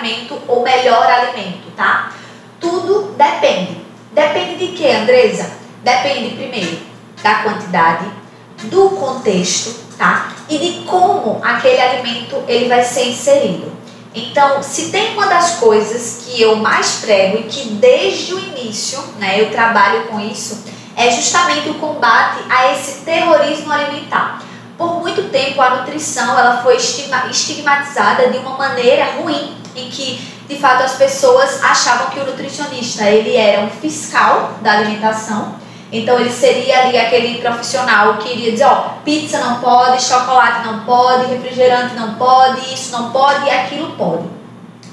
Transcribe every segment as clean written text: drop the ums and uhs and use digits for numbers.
alimento ou melhor alimento, tá? Tudo depende. Depende de quê, Andresa? Depende primeiro da quantidade, do contexto, tá? E de como aquele alimento ele vai ser inserido. Então, se tem uma das coisas que eu mais prego e que desde o início, né, eu trabalho com isso, é justamente o combate a esse terrorismo alimentar. Por muito tempo a nutrição ela foi estigmatizada de uma maneira ruim, em que de fato as pessoas achavam que o nutricionista ele era um fiscal da alimentação. Então ele seria ali aquele profissional que iria dizer, ó, pizza não pode, chocolate não pode, refrigerante não pode, isso não pode e aquilo pode.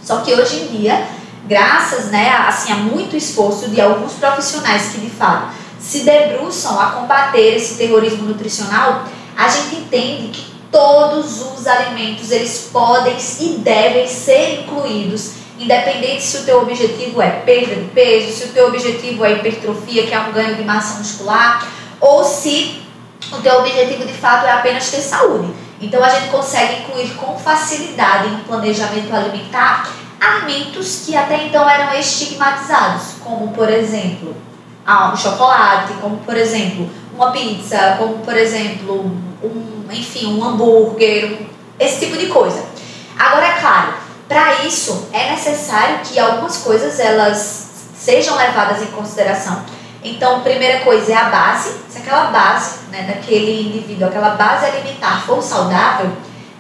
Só que hoje em dia, graças, né, assim, a muito esforço de alguns profissionais que de fato se debruçam a combater esse terrorismo nutricional, a gente entende que todos os alimentos eles podem e devem ser incluídos, independente se o teu objetivo é perda de peso, se o teu objetivo é hipertrofia, que é um ganho de massa muscular, ou se o teu objetivo de fato é apenas ter saúde. Então a gente consegue incluir com facilidade em planejamento alimentar alimentos que até então eram estigmatizados, como por exemplo um chocolate, como por exemplo uma pizza, como por exemplo um hambúrguer, esse tipo de coisa. Agora, é claro, para isso é necessário que algumas coisas elas sejam levadas em consideração. Então, primeira coisa é a base. Se aquela base, né, daquele indivíduo, aquela base alimentar for saudável,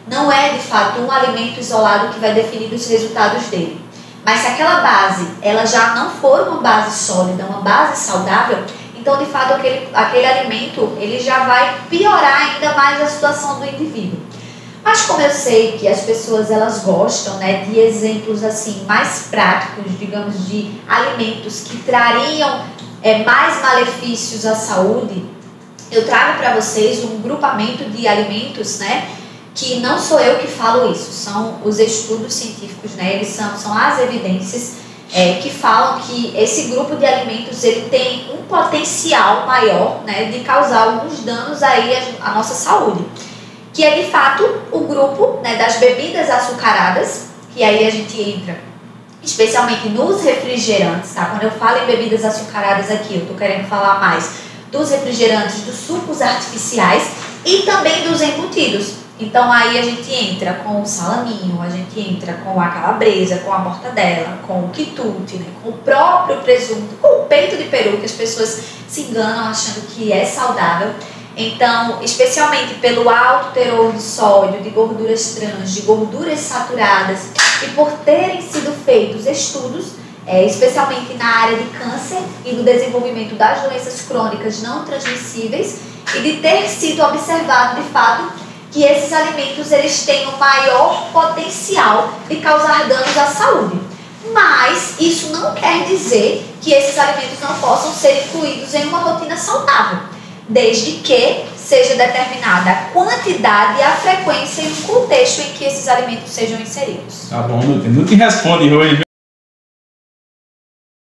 não é de fato um alimento isolado que vai definir os resultados dele. Mas se aquela base ela já não for uma base sólida, uma base saudável, então de fato aquele alimento ele já vai piorar ainda mais a situação do indivíduo. Mas como eu sei que as pessoas elas gostam, né, de exemplos assim mais práticos, digamos, de alimentos que trariam mais malefícios à saúde, eu trago para vocês um grupamento de alimentos, né, que não sou eu que falo isso, são os estudos científicos, né, eles são as evidências que falam que esse grupo de alimentos ele tem um potencial maior, né, de causar alguns danos aí à nossa saúde, que é de fato o grupo, né, das bebidas açucaradas, que aí a gente entra especialmente nos refrigerantes, tá? Quando eu falo em bebidas açucaradas aqui, eu estou querendo falar mais dos refrigerantes, dos sucos artificiais e também dos embutidos. Então aí a gente entra com o salaminho, a gente entra com a calabresa, com a mortadela, com o quitute, né, com o próprio presunto, com o peito de peru, que as pessoas se enganam achando que é saudável. Então, especialmente pelo alto teor de sódio, de gorduras trans, de gorduras saturadas, e por terem sido feitos estudos, especialmente na área de câncer e do desenvolvimento das doenças crônicas não transmissíveis, e de ter sido observado de fato que esses alimentos eles têm o maior potencial de causar danos à saúde. Mas isso não quer dizer que esses alimentos não possam ser incluídos em uma rotina saudável, desde que seja determinada a quantidade e a frequência e o contexto em que esses alimentos sejam inseridos. Tá bom, Nutri. Nutri responde hoje, viu?